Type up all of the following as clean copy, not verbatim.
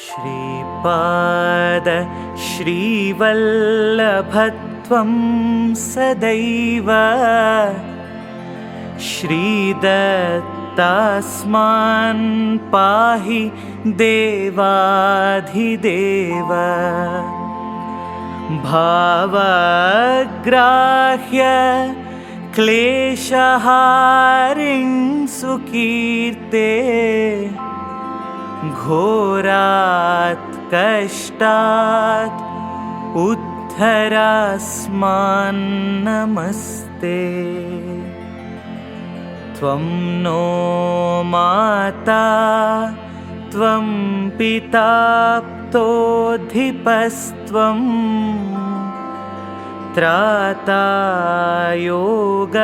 श्रीपाद श्रीवल्लभत्वं सदैव श्रीदत्तास्मान् पाहि देवाधिदेव भावग्राह्य क्लेशहारिं सुकीर्ते घोरात् कष्टात् उद्धरास्मान् नमस्ते। त्वं नो माता त्वं पिता प्तोऽधिपस्त्वं त्राता योग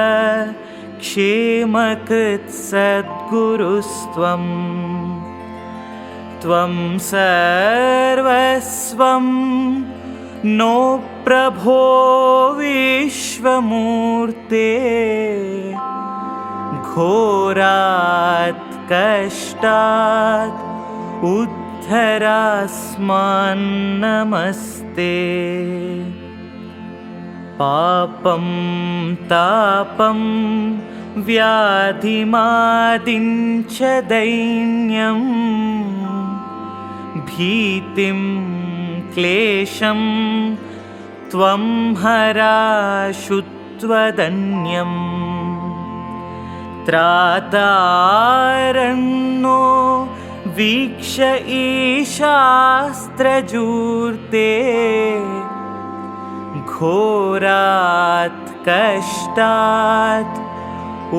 क्षेमकृत् सद्गुरुस्त्वं त्वं सर्वस्वं नो प्रभो विश्वमूर्ते घोरात् कष्टात् उद्धरास्मान् नमस्ते। पापं तापं व्याधिमादिं च दैन्यं भीतिं क्लेशं त्वं हराशुत्वदन्यम् त्रातारण्यो वीक्ष ईशास्त्रजूर्ते घोरात् कष्टात्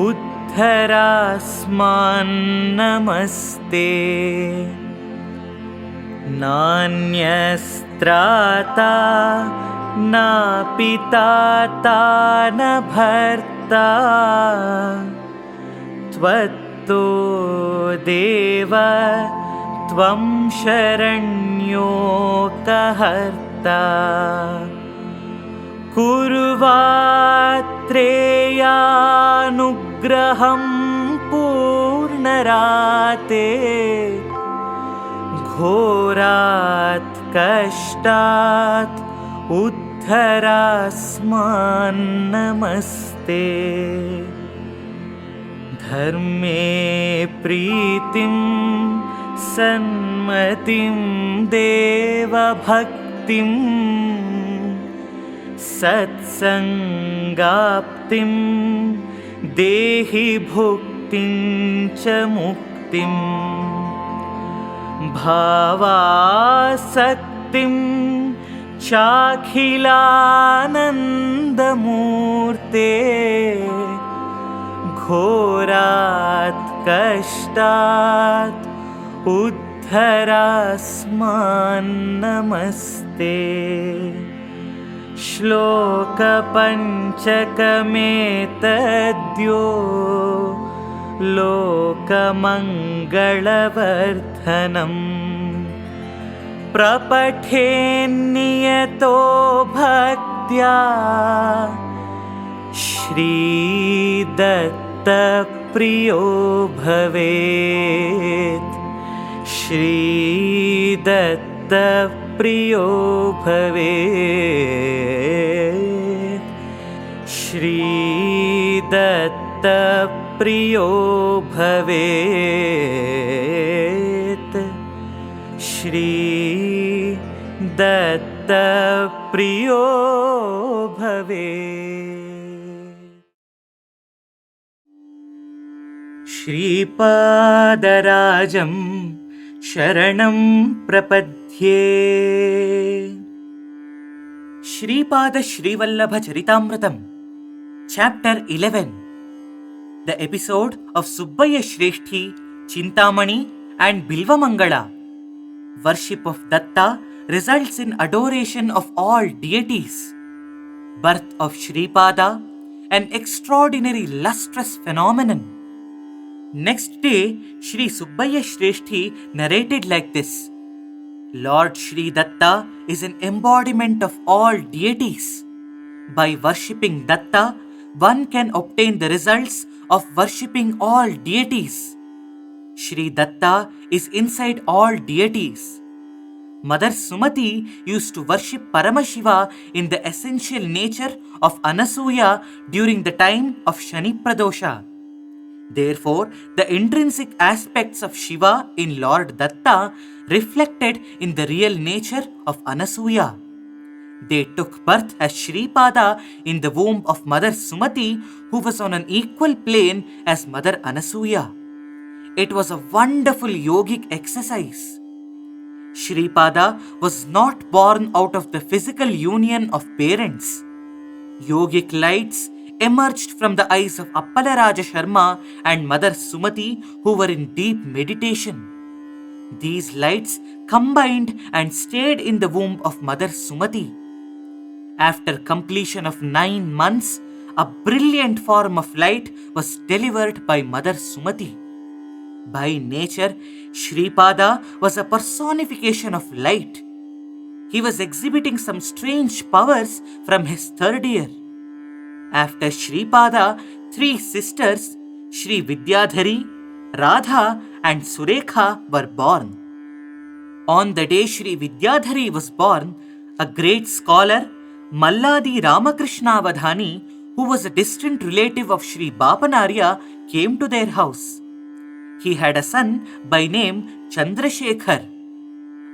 उद्धरास्मान् नमस्ते। नान्यस्त्राता न पिता न भर्ता त्वत्तो देव त्वं शरण्योकहर्ता कुर्वात्रेयानुग्रहं पूर्णराते घोरात् कष्टात् उद्धरास्मान् नमस्ते। धर्मे प्रीतिं सन्मतिं देवभक्तिं सत्सङ्गाप्तिं देहि भुक्तिं च मुक्तिं भावासक्तिं चाखिलानन्दमूर्ते घोरात् कष्टात् उद्धरास्मान् नमस्ते। श्लोकपञ्चकमेतद्यो लोकमङ्गलवर्धनम् प्रपठेन्नियतो भक्त्या श्रीदत्तप्रियो भवेत् श्रीदत्तप्रियो भवेत् श्रीदत्तप्रियो भवेत् श्रीदत्तप्रियो भवेत्। श्रीपादराजं शरणं प्रपद्ये। Shripad Shrivallabh Charitamritam Chapter 11. The episode of Subbaya Shreshthi, Chintamani and Bilwamangala. Worship of Datta results in adoration of all deities. Birth of Sreepada, an extraordinary lustrous phenomenon. Next day, Shri Subbaya Shreshthi narrated like this. Lord Shri Datta is an embodiment of all deities. By worshipping Datta, one can obtain the results of worshipping all deities. Shri Datta is inside all deities. Mother Sumati used to worship Paramashiva in the essential nature of Anasuya during the time of Shani Pradosha. Therefore, the intrinsic aspects of Shiva in Lord Datta reflected in the real nature of Anasuya. They took birth as Sripada in the womb of Mother Sumati, who was on an equal plane as Mother Anasuya. It was a wonderful yogic exercise. Sripada was not born out of the physical union of parents. Yogic lights emerged from the eyes of Appalaraja Sharma and Mother Sumati, who were in deep meditation. These lights combined and stayed in the womb of Mother Sumati. After completion of 9 months, a brilliant form of light was delivered by Mother Sumati. By nature, Sripada was a personification of light. He was exhibiting some strange powers from his third year. After Sripada, 3 sisters, Sri Vidyadhari, Radha and Surekha were born. On the day Sri Vidyadhari was born, a great scholar, Malladi Ramakrishna Avadhani, who was a distant relative of Sri Bapanaarya, came to their house. He had a son by name Chandrasekhar.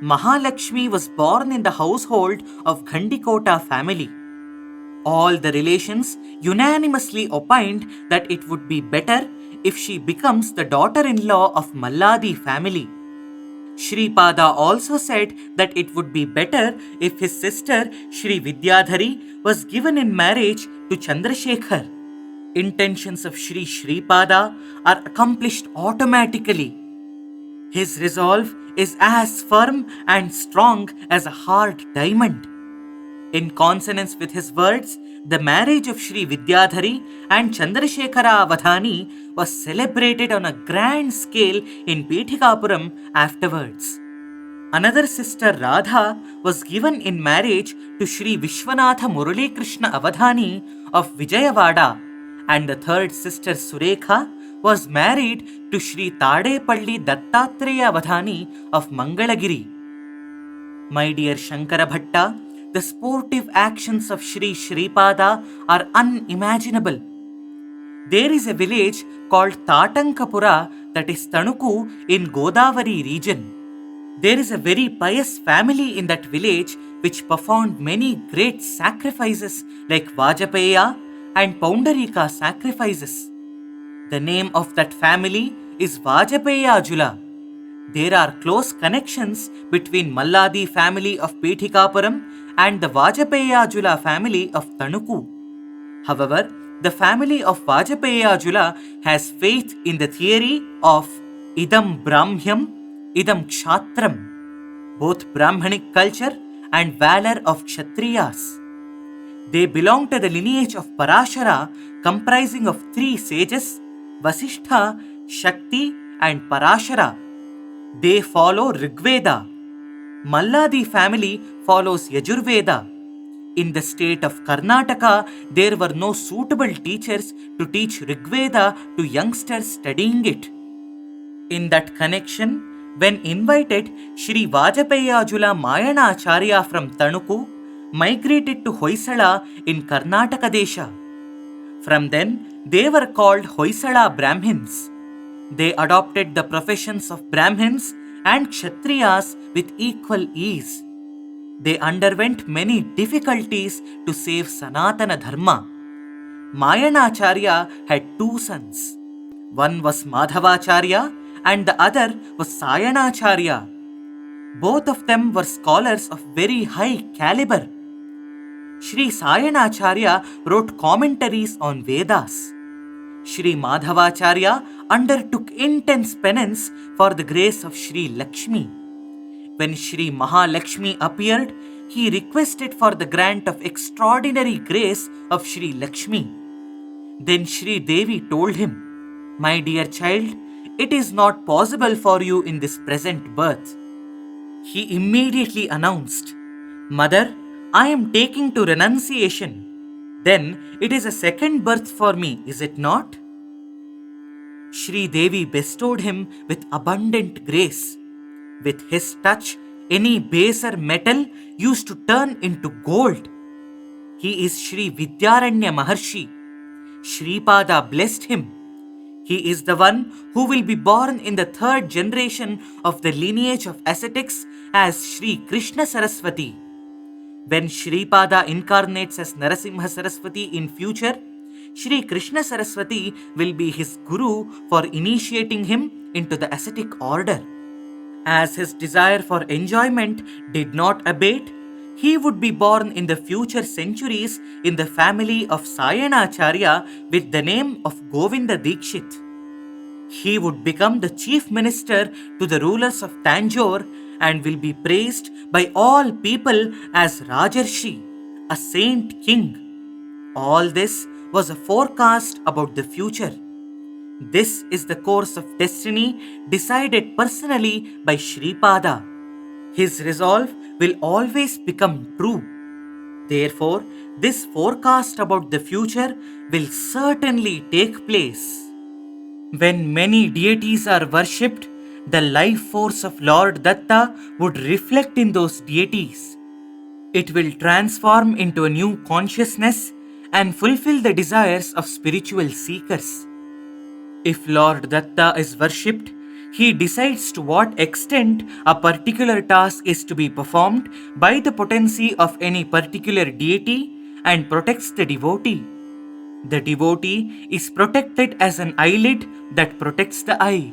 Mahalakshmi was born in the household of Ghandikota family. All the relations unanimously opined that it would be better if she becomes the daughter-in-law of Malladi family. Sripada also said that it would be better if his sister Sri Vidyadhari was given in marriage to Chandrasekhar. Intentions of Sri Sripada are accomplished automatically. His resolve is as firm and strong as a hard diamond. In consonance with his words, the marriage of Sri Vidyadhari and Chandrasekhara Avadhani was celebrated on a grand scale in Pithikapuram afterwards. Another sister Radha was given in marriage to Sri Vishwanatha Murali Krishna Avadhani of Vijayawada, and the third sister Surekha was married to Sri Tadepalli Dattatreya Avadhani of Mangalagiri. My dear Shankara Bhatta, the sportive actions of Sri Sripada are unimaginable. There is a village called Tatankapura, that is Tanuku, in Godavari region. There is a very pious family in that village which performed many great sacrifices like Vaajapeyajula and Poundarika sacrifices. The name of that family is Vaajapeyajula. There are close connections between Malladi family of Pithikapuram and the Vaajapeyajula family of Tanuku. However, the family of Vaajapeyajula has faith in the theory of Idam Brahmyam, Idam Kshatram, both Brahmanic culture and valor of Kshatriyas. They belong to the lineage of Parashara, comprising of 3 sages, Vasishtha, Shakti and Parashara. They follow Rigveda. Malladi family follows Yajurveda. In the state of Karnataka, there were no suitable teachers to teach Rigveda to youngsters studying it. In that connection, when invited, Sri Vaajapeyajula Mayanacharya from Tanuku migrated to Hoysala in Karnataka Desha. From then, they were called Hoysala Brahmins. They adopted the professions of Brahmins and Kshatriyas with equal ease. They underwent many difficulties to save Sanatana Dharma. Mayanacharya had 2 sons. One was Madhavacharya and the other was Sayanacharya. Both of them were scholars of very high caliber. Sri Sayanacharya wrote commentaries on Vedas. Sri Madhavacharya undertook intense penance for the grace of Sri Lakshmi. When Sri Mahalakshmi appeared, he requested for the grant of extraordinary grace of Sri Lakshmi. Then Sri Devi told him, "My dear child, it is not possible for you in this present birth." He immediately announced, "Mother, I am taking to renunciation. Then it is a second birth for me, is it not?" Sri Devi bestowed him with abundant grace. With his touch, any baser metal used to turn into gold. He is Sri Vidyaranya Maharshi. Sripada blessed him. He is the one who will be born in the third generation of the lineage of ascetics as Sri Krishna Saraswati. When Sripada incarnates as Narasimha Saraswati in future, Sri Krishna Saraswati will be his guru for initiating him into the ascetic order. As his desire for enjoyment did not abate, he would be born in the future centuries in the family of Sayanacharya with the name of Govinda Dikshit. He would become the chief minister to the rulers of Tanjore and will be praised by all people as Rajarshi, a saint king. All this was a forecast about the future. This is the course of destiny decided personally by Sripada. His resolve will always become true. Therefore, this forecast about the future will certainly take place. When many deities are worshipped, the life force of Lord Datta would reflect in those deities. It will transform into a new consciousness and fulfill the desires of spiritual seekers. If Lord Datta is worshipped, he decides to what extent a particular task is to be performed by the potency of any particular deity and protects the devotee. The devotee is protected as an eyelid that protects the eye.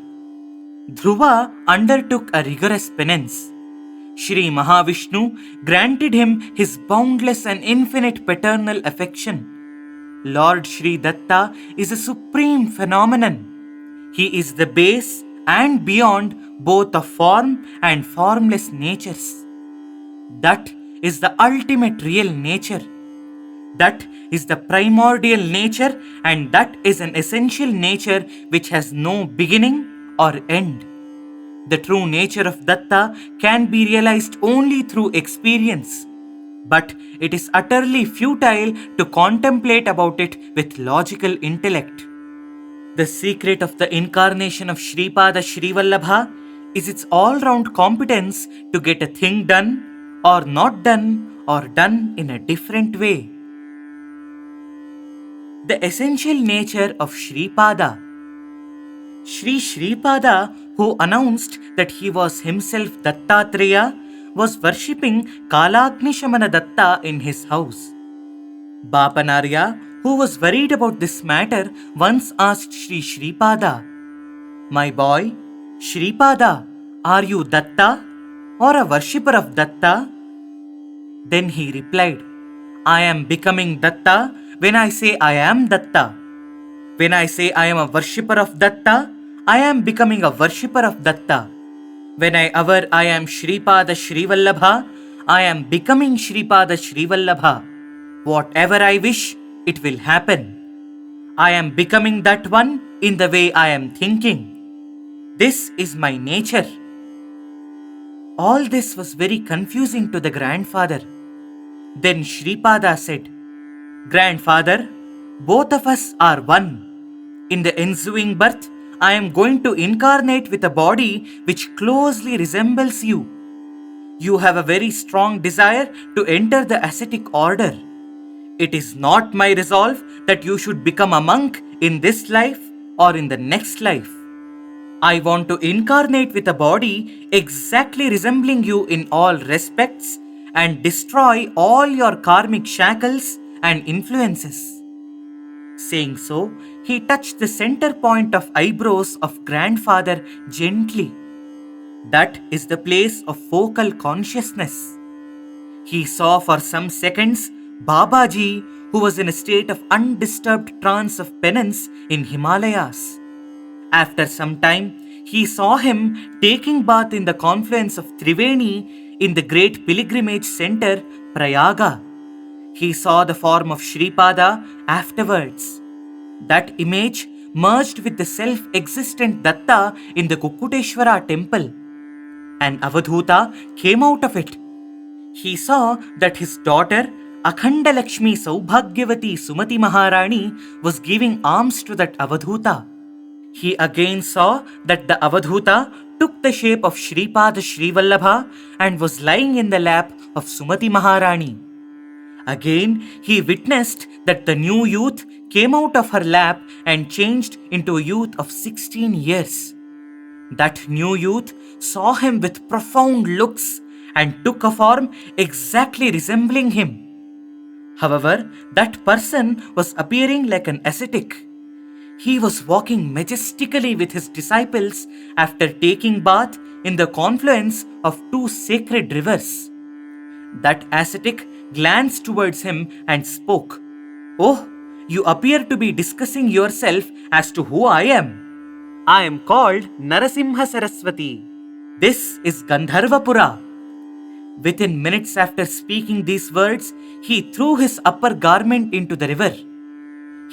Dhruva undertook a rigorous penance. Shri Mahavishnu granted him his boundless and infinite paternal affection. Lord Shri Datta is a supreme phenomenon. He is the base and beyond both of form and formless natures. That is the ultimate real nature. That is the primordial nature, and that is an essential nature which has no beginning or end. The true nature of Datta can be realized only through experience, but it is utterly futile to contemplate about it with logical intellect. The secret of the incarnation of Sreepada Sreevallabha is its all-round competence to get a thing done or not done or done in a different way. The essential nature of Sripada. Sri Sripada, who announced that he was himself Dattatreya, was worshipping Kalagnishamana Datta in his house. Bapanaarya, who was worried about this matter, once asked Sri Sripada, "My boy, Sripada, are you Datta or a worshipper of Datta?" Then he replied, "I am becoming Datta when I say I am Datta. When I say I am a worshipper of Datta, I am becoming a worshipper of Datta. Whenever I am Sripada Sreevallabha, I am becoming Sripada Sreevallabha. Whatever I wish, it will happen. I am becoming that one in the way I am thinking. This is my nature." All this was very confusing to the grandfather. Then Sripada said, "Grandfather, both of us are one. In the ensuing birth, I am going to incarnate with a body which closely resembles you. You have a very strong desire to enter the ascetic order. It is not my resolve that you should become a monk in this life or in the next life. I want to incarnate with a body exactly resembling you in all respects and destroy all your karmic shackles and influences." Saying so, he touched the center point of eyebrows of grandfather gently. That is the place of focal consciousness. He saw for some seconds Babaji, who was in a state of undisturbed trance of penance in Himalayas. After some time, he saw him taking bath in the confluence of Triveni in the great pilgrimage center, Prayaga. He saw the form of Sripada afterwards. That image merged with the self-existent Datta in the Kukkuteshwara temple. An Avadhuta came out of it. He saw that his daughter, Akhanda Lakshmi Saubhagyavati Sumati Maharani, was giving alms to that Avadhuta. He again saw that the Avadhuta took the shape of Sreepada Sreevallabha and was lying in the lap of Sumati Maharani. Again, he witnessed that the new youth came out of her lap and changed into a youth of 16 years. That new youth saw him with profound looks and took a form exactly resembling him. However, that person was appearing like an ascetic. He was walking majestically with his disciples after taking bath in the confluence of two sacred rivers. That ascetic glanced towards him and spoke, "Oh, you appear to be discussing yourself as to who I am. I am called Narasimha Saraswati. This is Gandharvapura." Within minutes after speaking these words, he threw his upper garment into the river.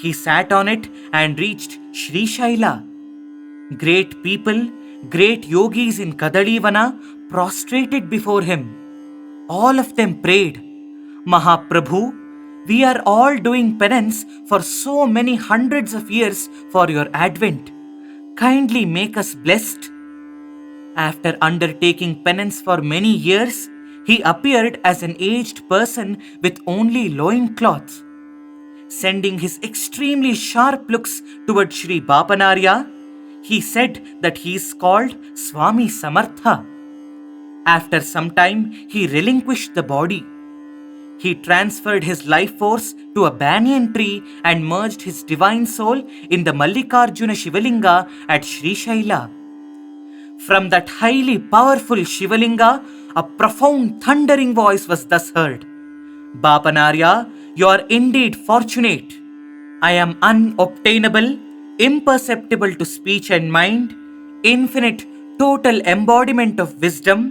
He sat on it and reached Sri Shaila. Great people, great yogis in Kadalivana prostrated before him. All of them prayed, "Mahaprabhu, we are all doing penance for so many hundreds of years for your advent. Kindly make us blessed." After undertaking penance for many years, he appeared as an aged person with only loincloth. Sending his extremely sharp looks toward Sri Bapanaarya, he said that he is called Swami Samartha. After some time, he relinquished the body. He transferred his life force to a banyan tree and merged his divine soul in the Mallikarjuna Shivalinga at Sri Shaila. From that highly powerful Shivalinga, a profound thundering voice was thus heard, "Bapanaarya, you are indeed fortunate. I am unobtainable, imperceptible to speech and mind, infinite, total embodiment of wisdom,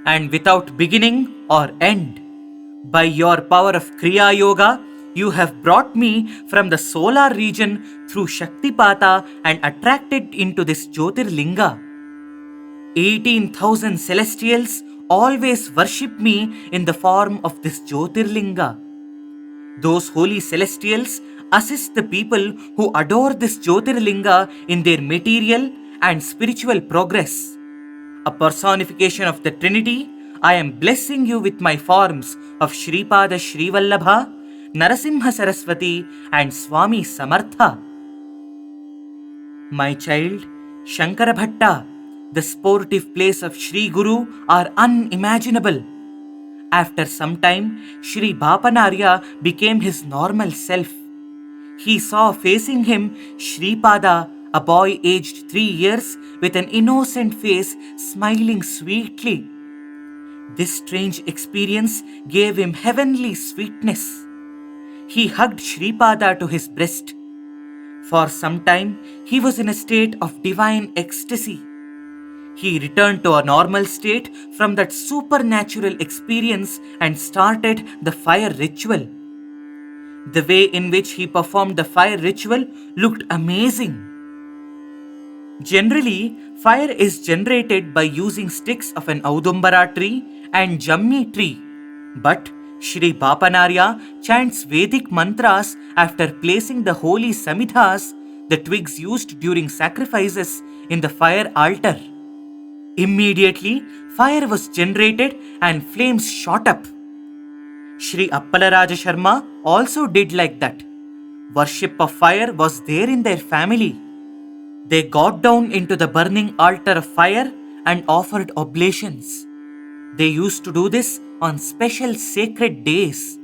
and without beginning or end. By your power of Kriya Yoga, you have brought me from the solar region through Shaktipata and attracted into this Jyotirlinga. 18,000 celestials always worship me in the form of this Jyotirlinga. Those holy celestials assist the people who adore this Jyotirlinga in their material and spiritual progress. A personification of the Trinity, I am blessing you with my forms of Sreepada Sreevallabha, Narasimha Saraswati and Swami Samartha." My child, Shankara Bhatta, the sportive plays of Sri Guru are unimaginable. After some time, Sri Bapanaarya became his normal self. He saw facing him Sreepada, a boy aged 3 years with an innocent face smiling sweetly. This strange experience gave him heavenly sweetness. He hugged Sreepada to his breast. For some time, he was in a state of divine ecstasy. He returned to a normal state from that supernatural experience and started the fire ritual. The way in which he performed the fire ritual looked amazing. Generally, fire is generated by using sticks of an Audumbara tree and Jammi tree. But Sri Bapanaarya chants Vedic mantras after placing the holy samidhas, the twigs used during sacrifices, in the fire altar. Immediately, fire was generated and flames shot up. Sri Appalaraja Sharma also did like that. Worship of fire was there in their family. They got down into the burning altar of fire and offered oblations. They used to do this on special sacred days.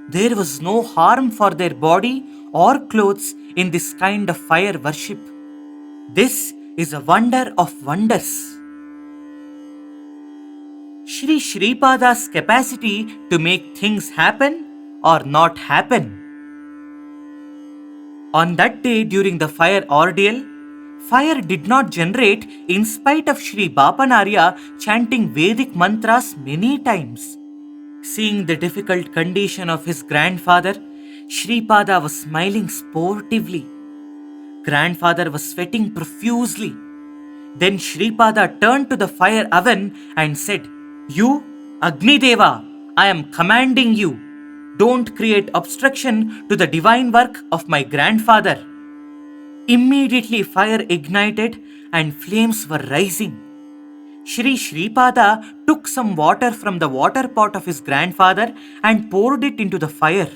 There was no harm for their body or clothes in this kind of fire worship. This is a wonder of wonders. Sri Sripada's capacity to make things happen or not happen. On that day during the fire ordeal, fire did not generate in spite of Sri Bapanaarya chanting Vedic mantras many times. Seeing the difficult condition of his grandfather, Sripada was smiling sportively. Grandfather was sweating profusely. Then Sripada turned to the fire oven and said, "You, Agni Deva, I am commanding you. Don't create obstruction to the divine work of my grandfather." Immediately fire ignited and flames were rising. Sri Sreepada took some water from the water pot of his grandfather and poured it into the fire.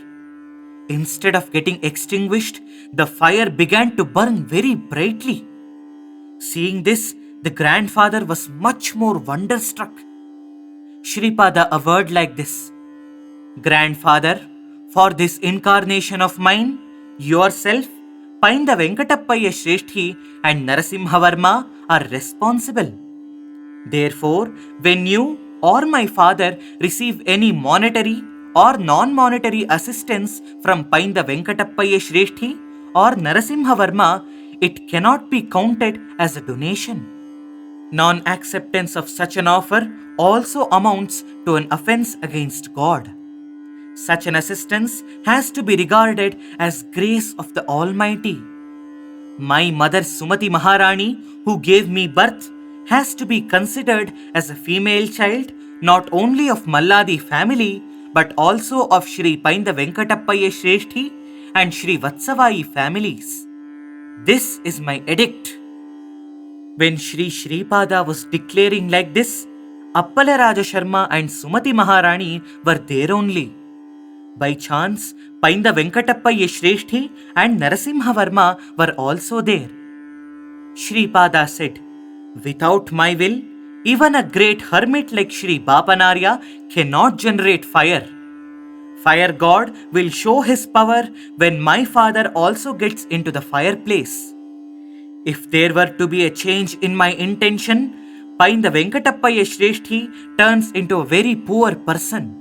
Instead of getting extinguished, the fire began to burn very brightly. Seeing this, the grandfather was much more wonderstruck. Sreepada averred like this: "Grandfather, for this incarnation of mine, yourself, Painda Venkatappaya Shreshthi and Narasimha Varma are responsible. Therefore, when you or my father receive any monetary or non-monetary assistance from Painda Venkatappaya Shreshthi or Narasimha Varma, it cannot be counted as a donation. Non-acceptance of such an offer also amounts to an offense against God. Such an assistance has to be regarded as grace of the Almighty. My mother Sumati Maharani, who gave me birth, has to be considered as a female child not only of Malladi family but also of Shri Painda Venkatappaya Shreshthi and Shri Vatsavai families. This is my edict." When Shri Sreepada was declaring like this, Appalaraja Sharma and Sumati Maharani were there only. By chance, Painda Venkatappaya Shreshthi and Narasimha Varma were also there. Sreepada said, "Without my will, even a great hermit like Shri Bapanaarya cannot generate fire. Fire god will show his power when my father also gets into the fireplace. If there were to be a change in my intention, Painda Venkatappaya Shreshthi turns into a very poor person.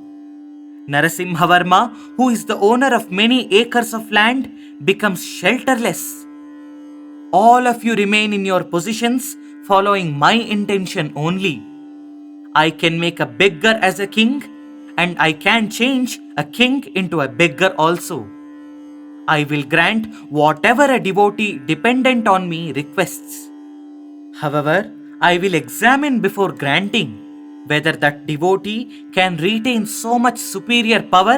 Narasimha Varma, who is the owner of many acres of land, becomes shelterless. All of you remain in your positions following my intention only. I can make a beggar as a king, and I can change a king into a beggar also. I will grant whatever a devotee dependent on me requests. However, I will examine before granting whether that devotee can retain so much superior power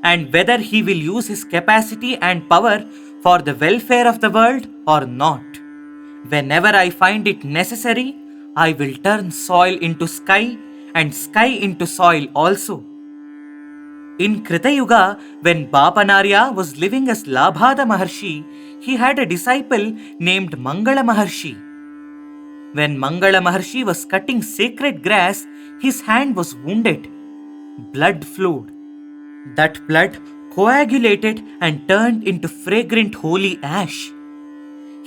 and whether he will use his capacity and power for the welfare of the world or not. Whenever I find it necessary, I will turn soil into sky and sky into soil also." In Krita Yuga, when Bapanaarya was living as Labhada Maharshi, he had a disciple named Mangala Maharshi. When Mangala Maharshi was cutting sacred grass, his hand was wounded. Blood flowed. That blood coagulated and turned into fragrant holy ash.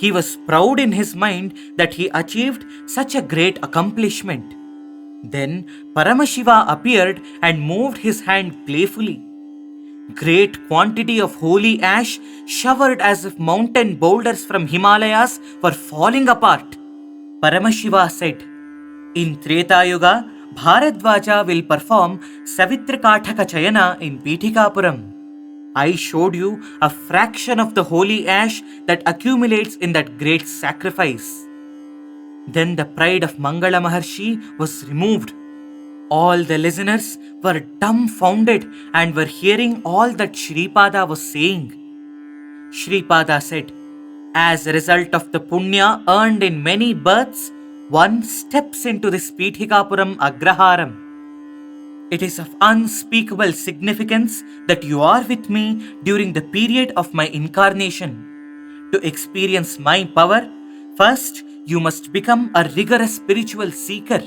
He was proud in his mind that he achieved such a great accomplishment. Then Paramashiva appeared and moved his hand playfully. Great quantity of holy ash showered as if mountain boulders from Himalayas were falling apart. Paramashiva said, "In Treta Yuga, Bharadwaja will perform Savitrikathaka Chayana in Pitikapuram. I showed you a fraction of the holy ash that accumulates in that great sacrifice." Then the pride of Mangala Maharshi was removed. All the listeners were dumbfounded and were hearing all that Sreepada was saying. Sreepada said, "As a result of the punya earned in many births, one steps into this Pitikapuram Agraharam. It is of unspeakable significance that you are with me during the period of my incarnation. To experience my power, first you must become a rigorous spiritual seeker.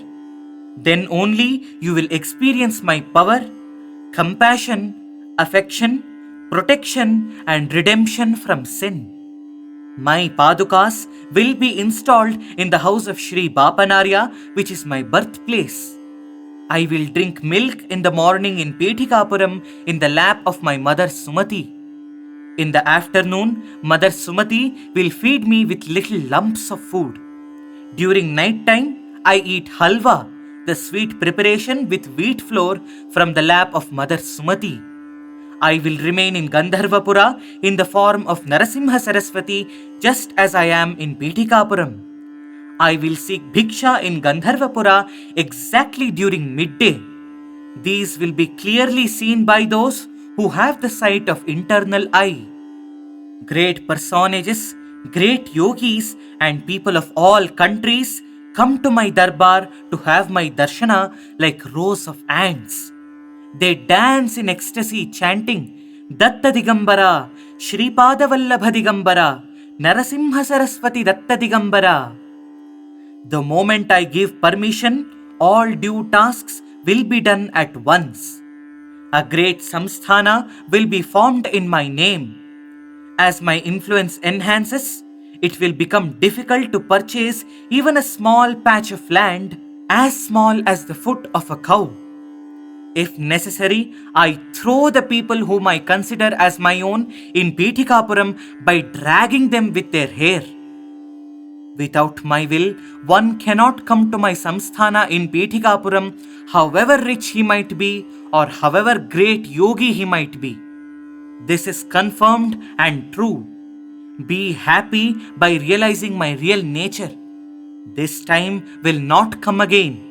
Then only you will experience my power, compassion, affection, protection and redemption from sin. My Padukas will be installed in the house of Shri Bapanaarya, which is my birthplace. I will drink milk in the morning in Petikapuram in the lap of my mother Sumati. In the afternoon, Mother Sumati will feed me with little lumps of food. During night time, I eat halwa, the sweet preparation with wheat flour from the lap of Mother Sumati. I will remain in Gandharvapura in the form of Narasimha Saraswati just as I am in Petikapuram. I will seek bhiksha in Gandharvapura exactly during midday. These will be clearly seen by those who have the sight of internal eye. Great personages, great yogis and people of all countries, come to my darbar to have my darshana like rows of ants. They dance in ecstasy chanting, Datta Digambara, Sripada Vallabha Digambara, Narasimha Saraswati Datta Digambara. The moment I give permission, all due tasks will be done at once. A great samsthana will be formed in my name. As my influence enhances, it will become difficult to purchase even a small patch of land as small as the foot of a cow. If necessary, I throw the people whom I consider as my own in Pitikapuram by dragging them with their hair. Without my will, one cannot come to my samsthana in Pitikapuram, however rich he might be or however great yogi he might be. This is confirmed and true. Be happy by realizing my real nature. This time will not come again.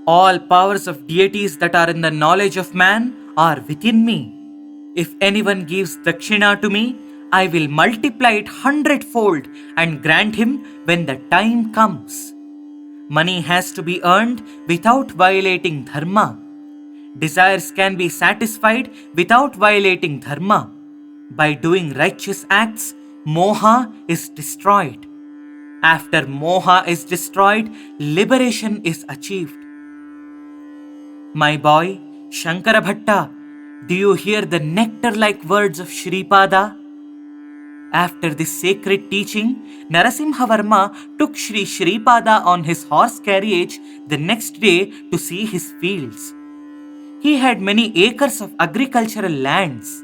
All powers of deities that are in the knowledge of man are within me. If anyone gives dakshina to me, I will multiply it 100-fold and grant him when the time comes. Money has to be earned without violating dharma. Desires can be satisfied without violating dharma. By doing righteous acts, moha is destroyed. After moha is destroyed, liberation is achieved. My boy, Shankara Bhatta, do you hear the nectar-like words of Sripada? After this sacred teaching, Narasimha Varma took Sri Sreepada on his horse carriage the next day to see his fields. He had many acres of agricultural lands.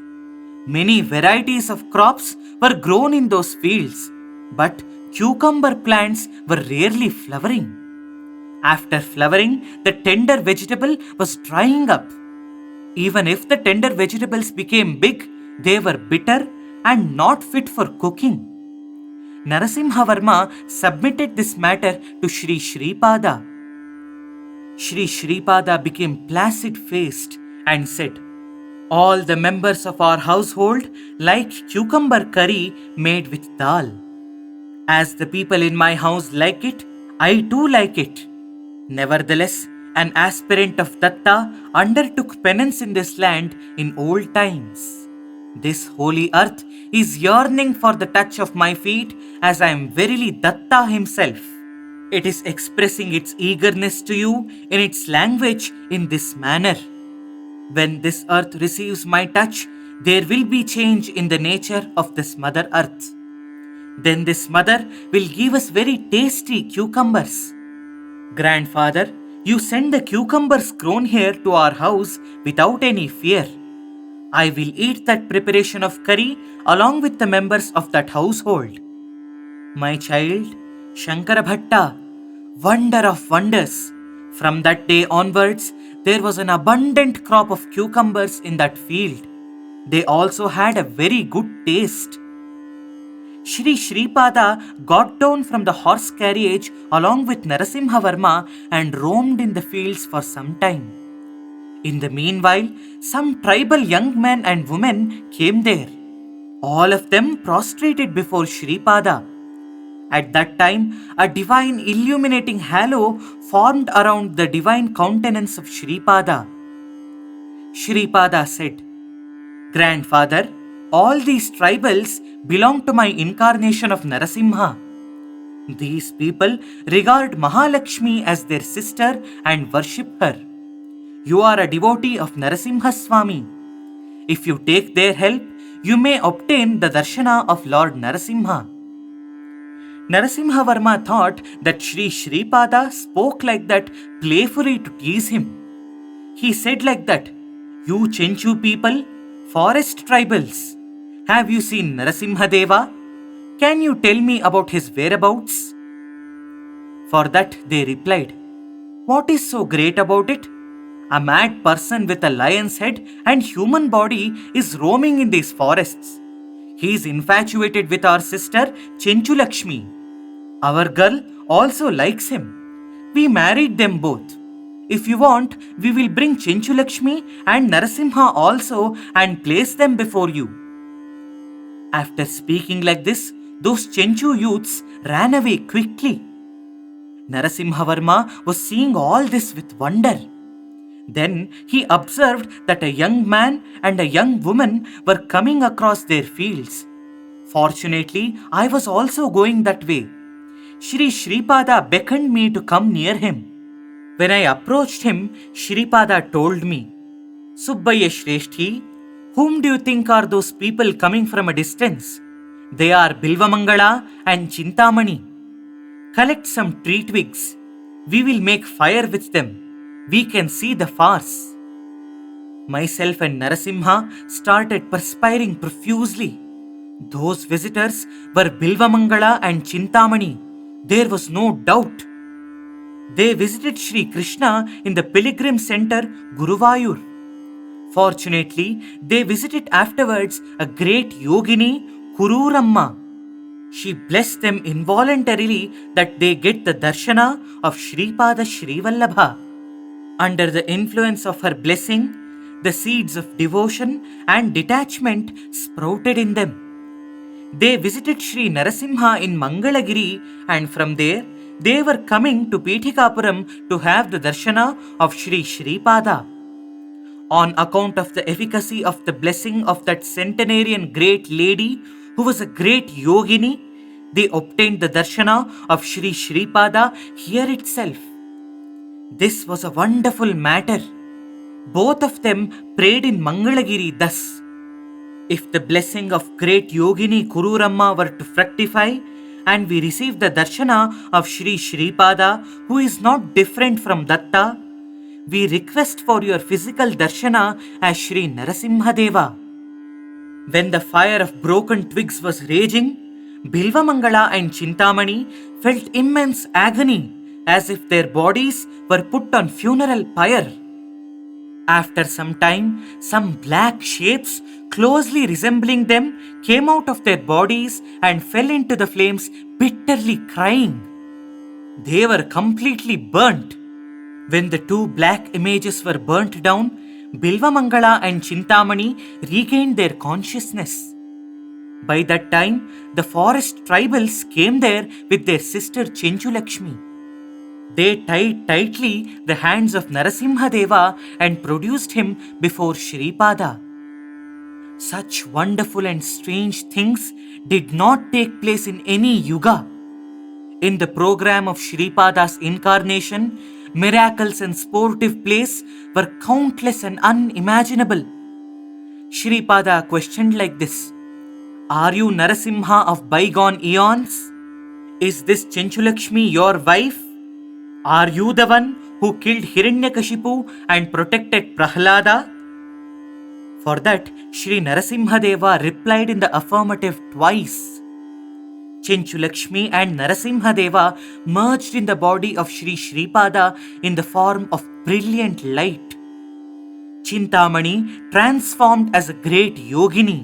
Many varieties of crops were grown in those fields, but cucumber plants were rarely flowering. After flowering, the tender vegetable was drying up. Even if the tender vegetables became big, they were bitter and not fit for cooking. Narasimha Varma submitted this matter to Sri Sreepada. Sri Sreepada became placid-faced and said, "All the members of our household like cucumber curry made with dal. As the people in my house like it, I too like it." Nevertheless, an aspirant of Datta undertook penance in this land in old times. This holy earth is yearning for the touch of my feet as I am verily Datta himself. It is expressing its eagerness to you in its language in this manner. When this earth receives my touch, there will be change in the nature of this mother earth. Then this mother will give us very tasty cucumbers. Grandfather, you send the cucumbers grown here to our house without any fear. I will eat that preparation of curry along with the members of that household. My child, Shankara Bhatta, wonder of wonders. From that day onwards, there was an abundant crop of cucumbers in that field. They also had a very good taste. Sri Sreepada got down from the horse carriage along with Narasimha Varma and roamed in the fields for some time. In the meanwhile, some tribal young men and women came there. All of them prostrated before Sreepada. At that time, a divine illuminating halo formed around the divine countenance of Sreepada. Sreepada said, "Grandfather, all these tribals belong to my incarnation of Narasimha. These people regard Mahalakshmi as their sister and worship her. You are a devotee of Narasimha Swami. If you take their help, you may obtain the darshana of Lord Narasimha." Narasimha Varma thought that Sri Sreepada spoke like that playfully to tease him. He said like that, "You Chenchu people, forest tribals, have you seen Narasimha Deva? Can you tell me about his whereabouts?" For that they replied, "What is so great about it? A mad person with a lion's head and human body is roaming in these forests. He is infatuated with our sister Chenchu Lakshmi. Our girl also likes him. We married them both. If you want, we will bring Chenchu Lakshmi and Narasimha also and place them before you." After speaking like this, those Chenchu youths ran away quickly. Narasimha Varma was seeing all this with wonder. Then he observed that a young man and a young woman were coming across their fields. Fortunately, I was also going that way. Sri Sreepada beckoned me to come near him. When I approached him, Sreepada told me, "Subbaya Shreshthi, whom do you think are those people coming from a distance? They are Bilwamangala and Chintamani. Collect some tree twigs. We will make fire with them. We can see the farce." Myself and Narasimha started perspiring profusely. Those visitors were Bilwamangala and Chintamani. There was no doubt. They visited Sri Krishna in the pilgrim center Guruvayur. Fortunately, they visited afterwards a great yogini, Kururamma. She blessed them involuntarily that they get the darshana of Sreepada Sreevallabha. Under the influence of her blessing, the seeds of devotion and detachment sprouted in them. They visited Sri Narasimha in Mangalagiri, and from there they were coming to Pithikapuram to have the darshana of Sri Sreepada. On account of the efficacy of the blessing of that centenarian great lady who was a great yogini, they obtained the darshana of Sri Sreepada here itself. This was a wonderful matter. Both of them prayed in Mangalagiri thus: "If the blessing of great yogini Kururamma were to fructify, and we receive the darshana of Sri Sreepada, who is not different from Datta, we request for your physical darshana as Sri Narasimha Deva." When the fire of broken twigs was raging, Bilwamangala and Chintamani felt immense agony, as if their bodies were put on funeral pyre. After some time, some black shapes closely resembling them came out of their bodies and fell into the flames, bitterly crying. They were completely burnt. When the two black images were burnt down, Bilwamangala and Chintamani regained their consciousness. By that time, the forest tribals came there with their sister Chenchu Lakshmi. They tied tightly the hands of Narasimha Deva and produced him before Sreepada. Such wonderful and strange things did not take place in any yuga. In the program of Shripada's incarnation, miracles and sportive plays were countless and unimaginable. Sreepada questioned like this: "Are you Narasimha of bygone eons? Is this Chenchu Lakshmi your wife? Are you the one who killed Hiranyakashipu and protected Prahlada?" For that, Sri Narasimha Deva replied in the affirmative twice. Chenchu Lakshmi and Narasimha Deva merged in the body of Sri Sreepada in the form of brilliant light. Chintamani transformed as a great yogini.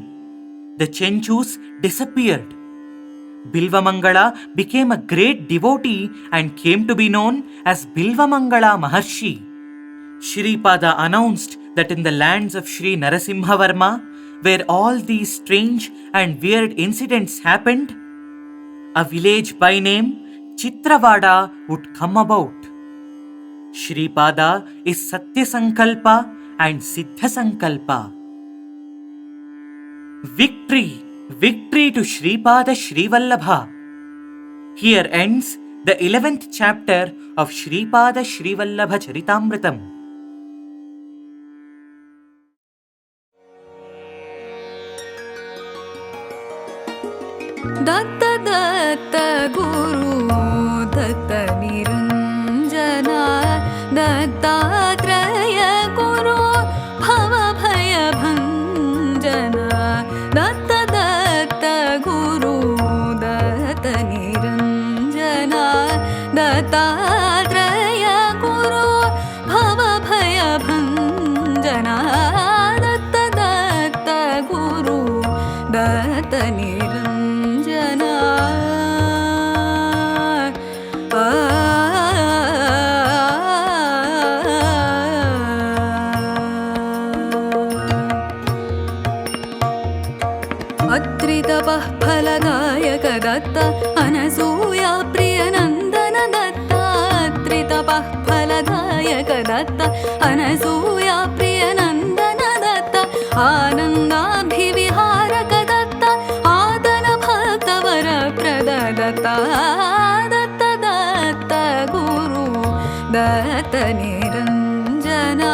The Chenchus disappeared. Bilwamangala became a great devotee and came to be known as Bilwamangala Maharshi. Sreepada announced that in the lands of Sri Narasimha Varma, where all these strange and weird incidents happened, a village by name Chitravada would come about. Sreepada is Satya Sankalpa and Siddha Sankalpa. Victory! Victory to Sreepada Sreevallabha! Here ends the 11th chapter of Sreepada Sreevallabha Charitaamritham. Datta Datta Guru Datta Niranjana Dattatraya Guru Bhava Bhaya Bhanjana Datta Datta Guru Datta Niranjana Dattatraya Guru Bhava Bhaya Bhanjana Datta Datta Guru Datta Niranjana Atritapah Phaladayak Datta Anasuya Priyanandana Datta Anasuya प्रियनन्दन Dutt आनन्दाभिविहारक Dutt आदन भक्तवरप्रद Dutt Dutt Dutt Guru Dutt Niranjana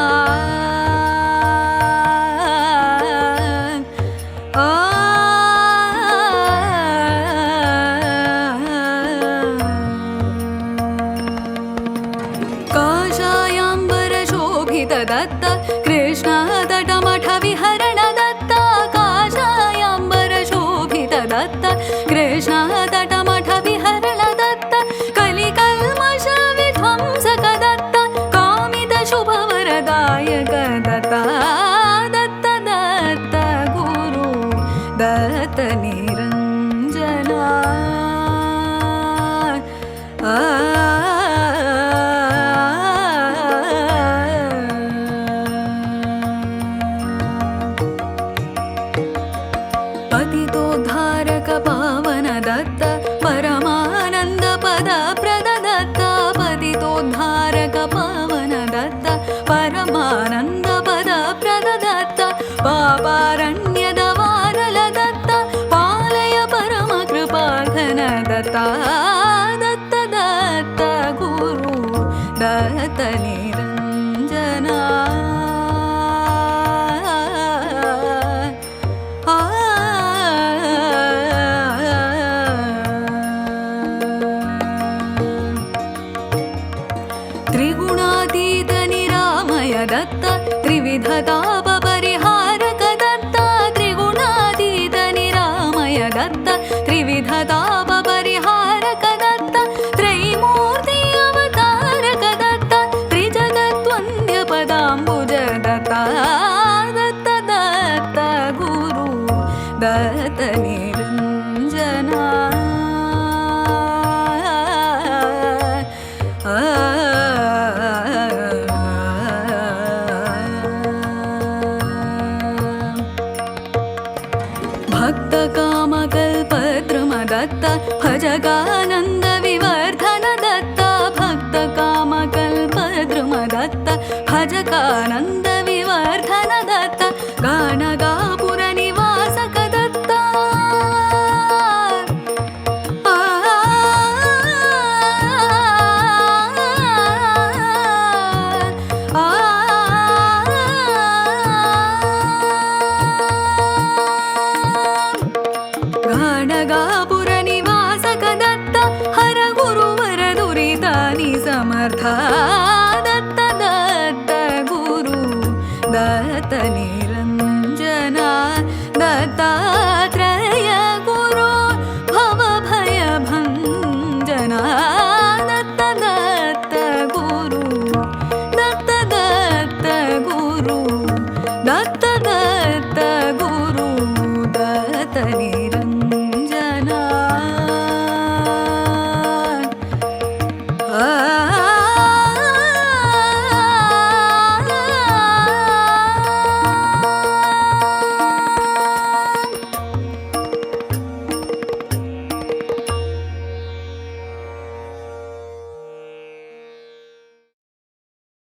Dutt Krishna तटमठ विहरण Dutt काषायाम्बर शोभित दत्त कृष्ण तटमठ विहरण दत्त कलिकल्मष विध्वंसक दत्त कामित शुभवरदायक दत्त दत्त दत्त गुरु दत्त निरञ्जना पतितोद्धारक पावन दत्त परमानन्द पद प्रद दत्त पतितोद्धारक पावन दत्त परमानन्द पद प्रद दत्त पापारण्यद वानल दत्त पालय परम कृपाघन दत्त दत्त दत्त गुरु दत्त निरञ्जना त्रिगुणातीत निरामय दत्त त्रिविधतापरिहारक दत्त त्रिगुणातीत निरामय दत्त त्रिविधतापरिहारक दत्त त्रैमूर्ति अवतारक दत्त त्रिजगद्वन्द्य पदाम्बुज दत्त दत्त दत्त गुरु दत्त निरञ्जना भक्तकामकल्पद्रुम दत्त भजगानन्द विवर्धन दत्त भक्तकामकल्पद्रुम दत्त भजगानन्द विवर्धन दत्त गाणगापुर निवासक दत्त गाणगापुर निवासक दत्त हर गुरुवर दुरितानि समर्थ दत्त दत्त गुरु दत्त